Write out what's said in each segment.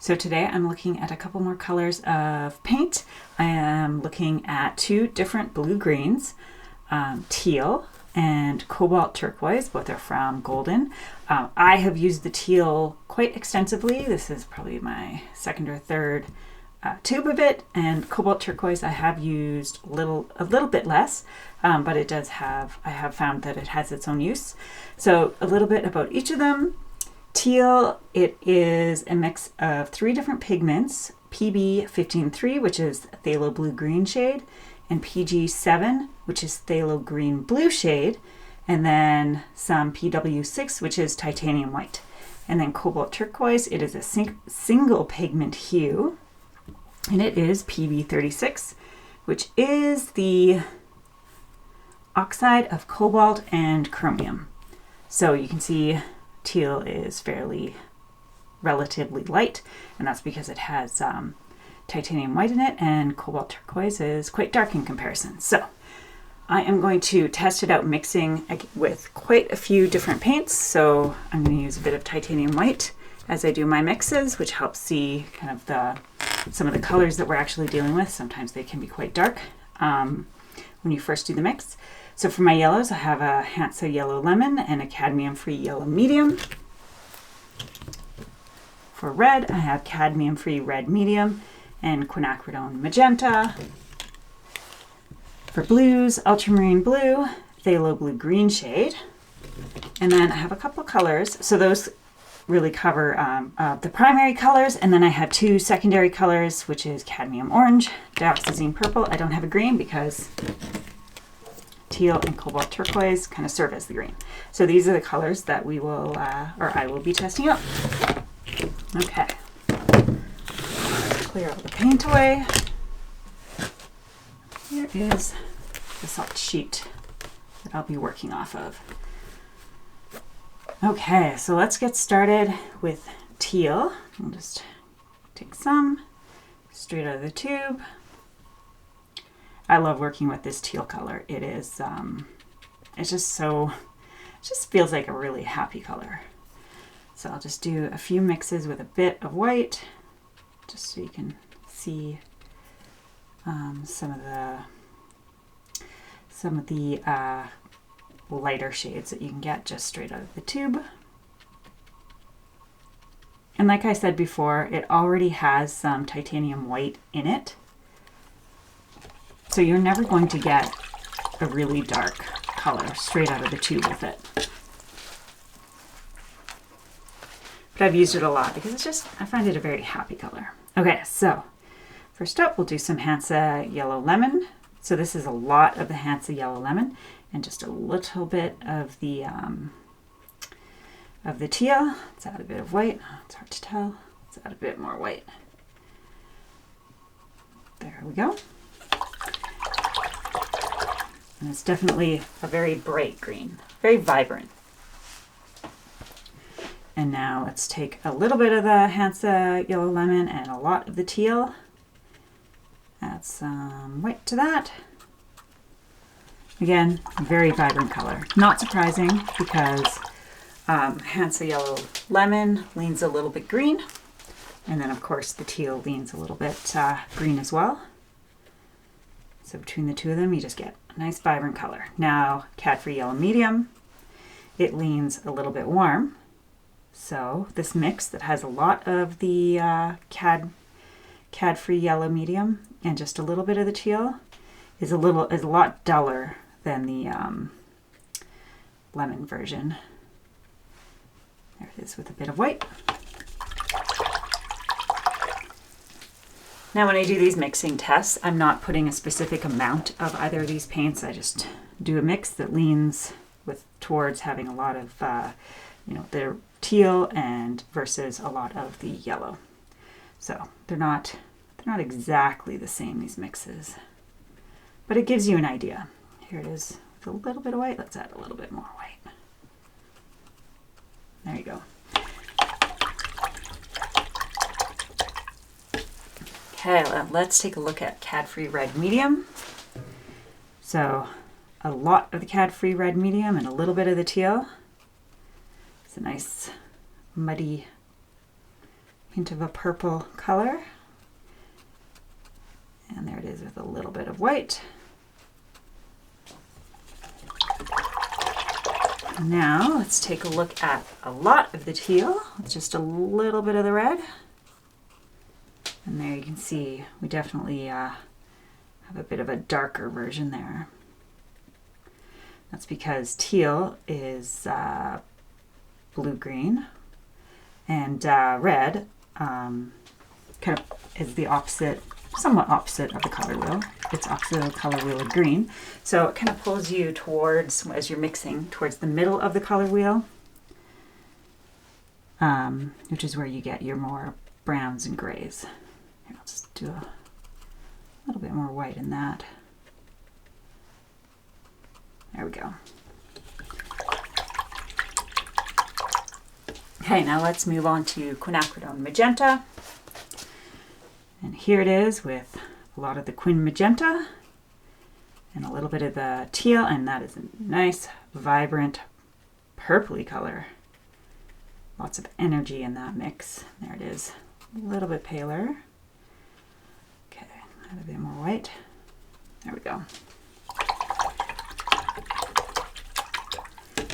So today I'm looking at a couple more colors of paint. I am looking at two different blue-greens, teal and cobalt turquoise. Both are from Golden. I have used the teal quite extensively. This is probably my second or third tube of it, and cobalt turquoise I have used a little bit less, but it does have, I have found that it has its own use. So a little bit about each of them. Teal, it is a mix of three different pigments, PB 15-3, which is phthalo blue green shade, and PG 7, which is phthalo green blue shade, and then some PW 6, which is titanium white. And then cobalt turquoise, it is a single pigment hue, and it is PB 36, which is the oxide of cobalt and chromium. So you can see teal is relatively light, and that's because it has titanium white in it, and cobalt turquoise is quite dark in comparison. So I am going to test it out mixing with quite a few different paints. So I'm going to use a bit of titanium white as I do my mixes, which helps see kind of some of the colors that we're actually dealing with. Sometimes they can be quite dark when you first do the mix. So for my yellows, I have a Hansa yellow lemon and a cadmium-free yellow medium. For red, I have cadmium-free red medium and quinacridone magenta. For blues, ultramarine blue, phthalo blue green shade. And then I have a couple colors. So those really cover the primary colors. And then I have two secondary colors, which is cadmium orange, dioxazine purple. I don't have a green because teal and cobalt turquoise kind of serve as the green. So these are the colors that we will, or I will be testing out. Okay. Clear all the paint away. Here is the salt sheet that I'll be working off of. Okay, so let's get started with teal. I'll just take some straight out of the tube. I love working with this teal color. It is, it's just so, it just feels like a really happy color. So I'll just do a few mixes with a bit of white, just so you can see some of the lighter shades that you can get just straight out of the tube. And like I said before, it already has some titanium white in it. So you're never going to get a really dark color straight out of the tube with it. But I've used it a lot because I find it a very happy color. Okay, so first up we'll do some Hansa yellow lemon. So this is a lot of the Hansa yellow lemon and just a little bit of the teal. Let's add a bit of white. It's hard to tell. Let's add a bit more white. There we go. And it's definitely a very bright green, very vibrant. And now let's take a little bit of the Hansa yellow lemon and a lot of the teal. Add some white to that. Again, very vibrant color. Not surprising because Hansa yellow lemon leans a little bit green. And then of course the teal leans a little bit green as well. So between the two of them, you just get a nice vibrant color. Now, cad-free yellow medium, it leans a little bit warm. So this mix that has a lot of the cad-free yellow medium and just a little bit of the teal is a lot duller than the lemon version. There it is with a bit of white. Now when I do these mixing tests, I'm not putting a specific amount of either of these paints. I just do a mix that leans towards having a lot of the teal and versus a lot of the yellow. So they're not exactly the same, these mixes, but it gives you an idea. Here it is with a little bit of white. Let's add a little bit more white. There you go. Okay, let's take a look at cad-free red medium. So a lot of the cad-free red medium and a little bit of the teal. It's a nice muddy hint of a purple color. And there it is with a little bit of white. Now let's take a look at a lot of the teal with just a little bit of the red. And there you can see we definitely have a bit of a darker version there. That's because teal is blue-green, and red kind of is the opposite, somewhat opposite of the color wheel. It's opposite of the color wheel of green. So it kind of pulls you towards, as you're mixing, towards the middle of the color wheel, which is where you get your more browns and grays. Here, I'll just do a little bit more white in that. There we go. Okay, now let's move on to quinacridone magenta. And here it is with a lot of the quin magenta and a little bit of the teal, and that is a nice, vibrant, purpley color. Lots of energy in that mix. There it is. A little bit paler. Okay, add a bit more white. There we go.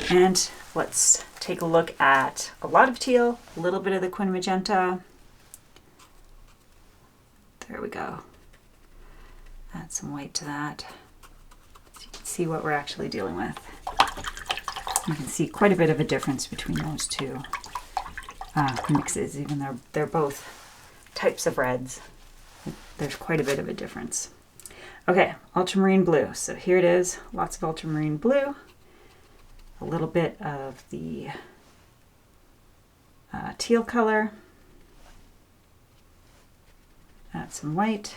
And let's take a look at a lot of teal, a little bit of the quin magenta. There we go. Add some white to that so you can see what we're actually dealing with. You can see quite a bit of a difference between those two mixes, even though they're both types of reds. There's quite a bit of a difference. Okay, ultramarine blue. So here it is, lots of ultramarine blue. A little bit of the teal color. Add some white.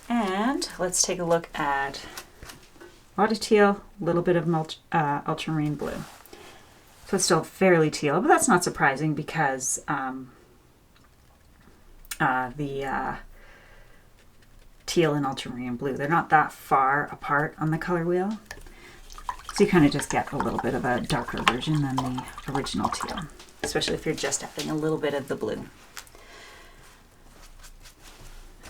And let's take a look at a lot of teal, a little bit of ultramarine blue. So it's still fairly teal, but that's not surprising because the teal and ultramarine blue, they're not that far apart on the color wheel. So you kind of just get a little bit of a darker version than the original teal, especially if you're just adding a little bit of the blue.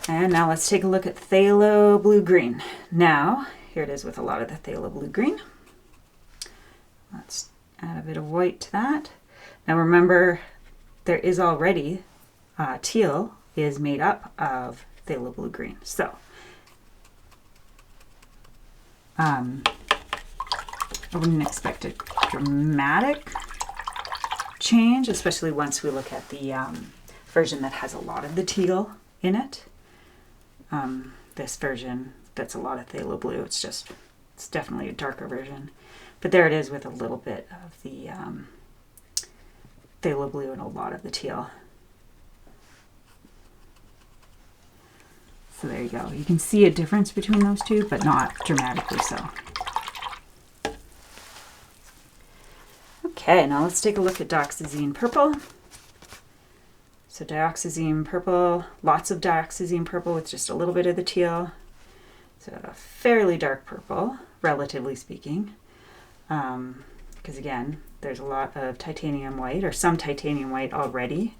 And now let's take a look at phthalo blue-green. Now, here it is with a lot of the phthalo blue-green. Let's add a bit of white to that. Now remember, there is already, teal is made up of phthalo blue-green. So, I wouldn't expect a dramatic change, especially once we look at the version that has a lot of the teal in it. This version that's a lot of phthalo blue, it's definitely a darker version. But there it is with a little bit of the phthalo blue and a lot of the teal. So there you go. You can see a difference between those two, but not dramatically so. Okay, now let's take a look at dioxazine purple. So dioxazine purple, lots of dioxazine purple with just a little bit of the teal. So a fairly dark purple, relatively speaking. Because again, there's a lot of titanium white, or some titanium white already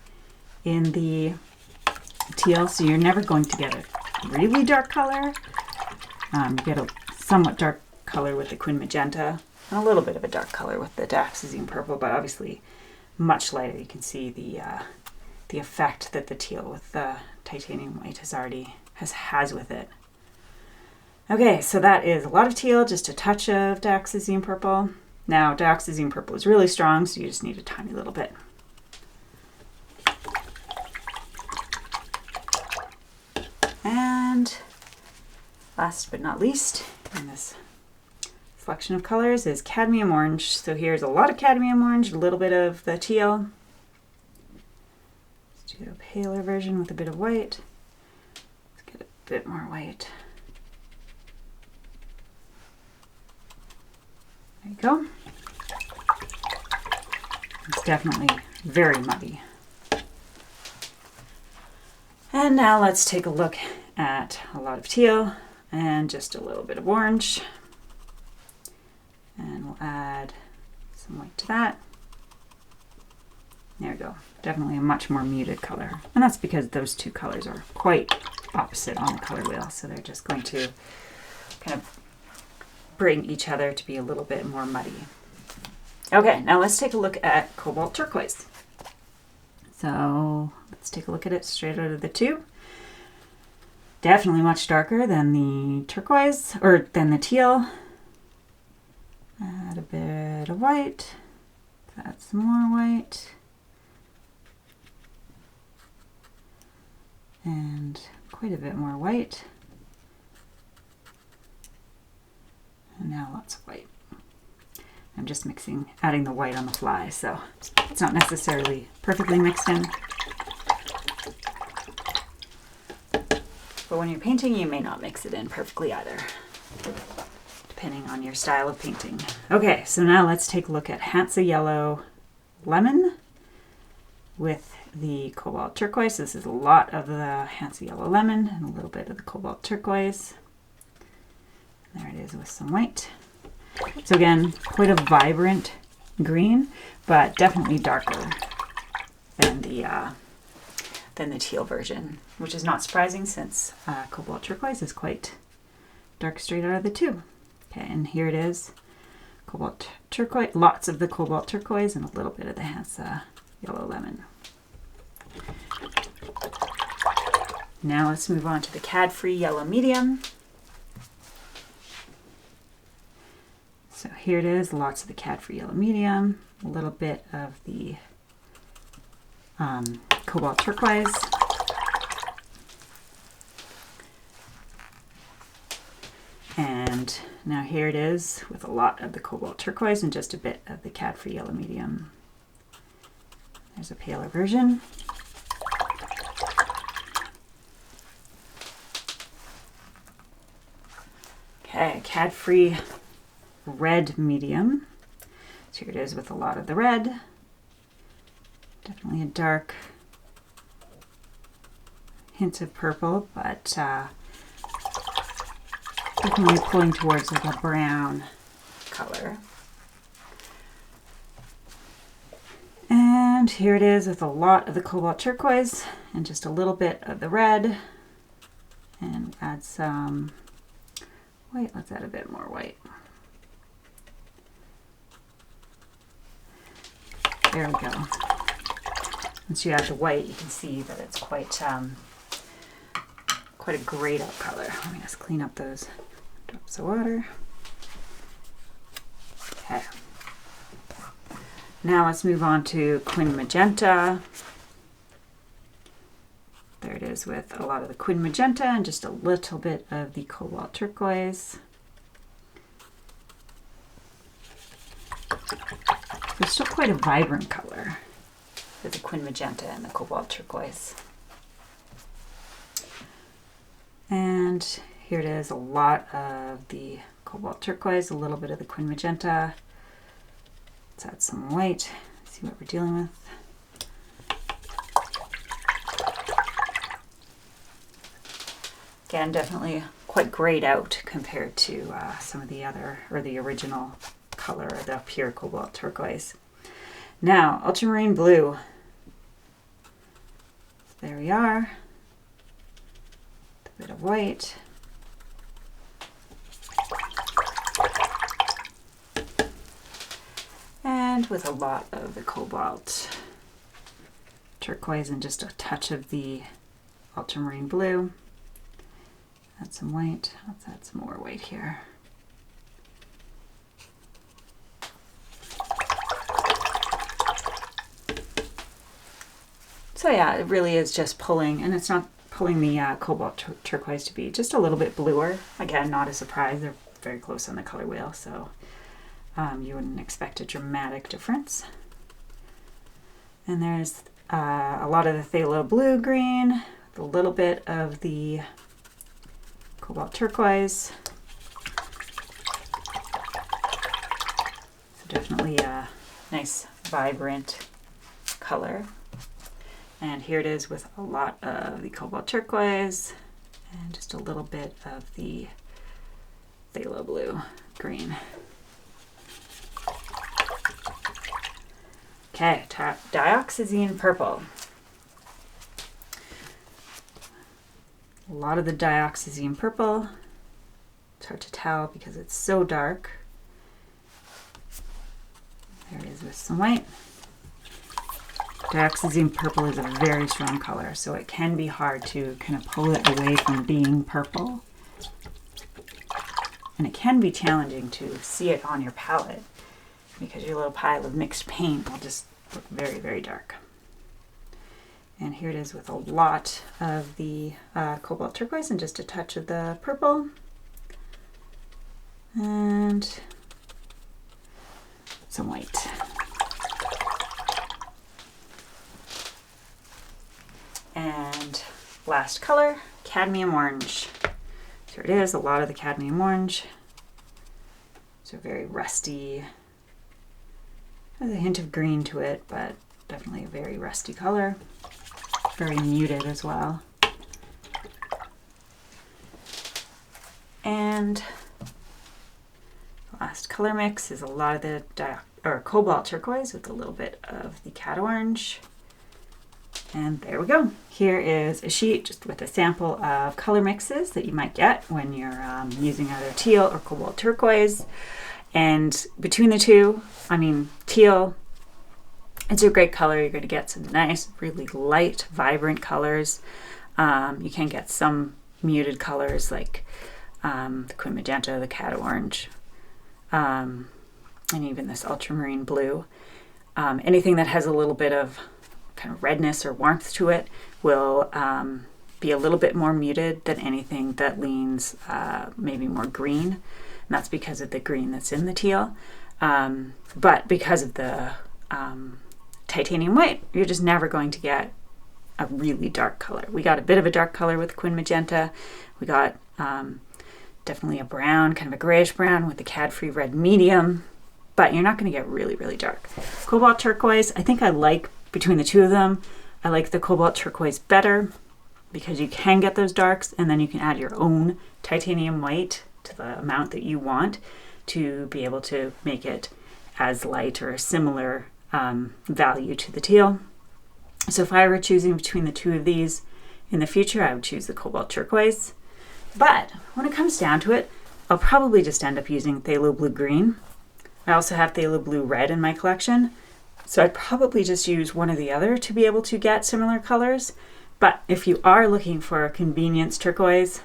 in the teal, so you're never going to get a really dark color. You get a somewhat dark color with the quin magenta, and a little bit of a dark color with the dioxazine purple, but obviously much lighter. You can see the effect that the teal with the titanium white has with it. Okay, so that is a lot of teal, just a touch of dioxazine purple. Now, dioxazine purple is really strong, so you just need a tiny little bit. And last but not least, in this selection of colors is cadmium orange. So here's a lot of cadmium orange, a little bit of the teal. Let's do a paler version with a bit of white. Let's get a bit more white. There you go. It's definitely very muddy. And now let's take a look at a lot of teal and just a little bit of orange. And we'll add some white to that. There we go. Definitely a much more muted color. And that's because those two colors are quite opposite on the color wheel. So they're just going to kind of bring each other to be a little bit more muddy. Okay, now let's take a look at cobalt turquoise. So let's take a look at it straight out of the tube. Definitely much darker than the turquoise, or than the teal. Add a bit of white. Add some more white. And quite a bit more white. And now lots of white. I'm just adding the white on the fly, so it's not necessarily perfectly mixed in. But when you're painting, you may not mix it in perfectly either, depending on your style of painting. Okay, so now let's take a look at Hansa Yellow Lemon with the cobalt turquoise. This is a lot of the Hansa Yellow Lemon and a little bit of the cobalt turquoise. There it is with some white. So again, quite a vibrant green, but definitely darker than the teal version, which is not surprising since cobalt turquoise is quite dark straight out of the tube. Okay, and here it is, cobalt turquoise, lots of the cobalt turquoise and a little bit of the Hansa Yellow Lemon. Now let's move on to the cad-free yellow medium. So here it is, lots of the cad-free yellow medium, a little bit of the cobalt turquoise. And now here it is with a lot of the cobalt turquoise and just a bit of the cad-free yellow medium. There's a paler version. Okay, cad-free red medium. So here it is with a lot of the red. Definitely a dark hint of purple, but definitely pulling towards like a brown color. And here it is with a lot of the cobalt turquoise and just a little bit of the red. And add some white. Let's add a bit more white. There we go. Once you add the white, you can see that it's quite a grayed out color. Let me just clean up those drops of water. Okay. Now let's move on to Quin Magenta. There it is with a lot of the Quin Magenta and just a little bit of the cobalt turquoise. It's still quite a vibrant color with the Quin Magenta and the cobalt turquoise. And here it is, a lot of the cobalt turquoise, a little bit of the Quin Magenta. Let's add some white, see what we're dealing with. Again, definitely quite grayed out compared to some of the other, or the original color, the pure cobalt turquoise. Now, ultramarine blue. So there we are. A bit of white. And with a lot of the cobalt turquoise and just a touch of the ultramarine blue. Add some white. Let's add some more white here. So yeah, it really is just pulling, and it's not pulling the cobalt turquoise to be just a little bit bluer. Again, not a surprise. They're very close on the color wheel, so you wouldn't expect a dramatic difference. And there's a lot of the phthalo blue green, a little bit of the cobalt turquoise. So definitely a nice, vibrant color. And here it is with a lot of the cobalt turquoise and just a little bit of the phthalo blue green. Okay, dioxazine purple. A lot of the dioxazine purple, it's hard to tell because it's so dark. There it is with some white. Dioxazine purple is a very strong color, so it can be hard to kind of pull it away from being purple. And it can be challenging to see it on your palette because your little pile of mixed paint will just look very, very dark. And here it is with a lot of the cobalt turquoise and just a touch of the purple. And some white. And last color, cadmium orange. Here it is, a lot of the cadmium orange. So very rusty. Has a hint of green to it, but definitely a very rusty color. Very muted as well. And the last color mix is a lot of the cobalt turquoise with a little bit of the cad orange. And there we go. Here is a sheet just with a sample of color mixes that you might get when you're using either teal or cobalt turquoise. And between the two, I mean, teal, it's a great color. You're going to get some nice, really light, vibrant colors. You can get some muted colors like the quin magenta, the cad orange, and even this ultramarine blue. Anything that has a little bit of kind of redness or warmth to it will be a little bit more muted than anything that leans maybe more green. And that's because of the green that's in the teal. But because of the titanium white, you're just never going to get a really dark color. We got a bit of a dark color with quin magenta. We got definitely a brown, kind of a grayish brown with the cad-free red medium, but you're not going to get really, really dark. Cobalt turquoise, I think I like, between the two of them, I like the cobalt turquoise better because you can get those darks and then you can add your own titanium white to the amount that you want to be able to make it as light or a similar value to the teal. So if I were choosing between the two of these in the future, I would choose the cobalt turquoise. But when it comes down to it, I'll probably just end up using phthalo blue green. I also have phthalo blue red in my collection, so I'd probably just use one or the other to be able to get similar colors. But if you are looking for a convenience turquoise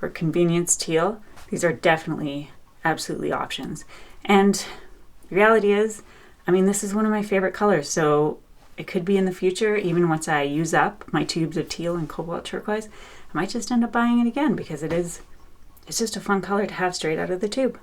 or convenience teal, these are definitely absolutely options. And the reality is, I mean, this is one of my favorite colors, so it could be in the future, even once I use up my tubes of teal and cobalt turquoise, I might just end up buying it again because it's just a fun color to have straight out of the tube.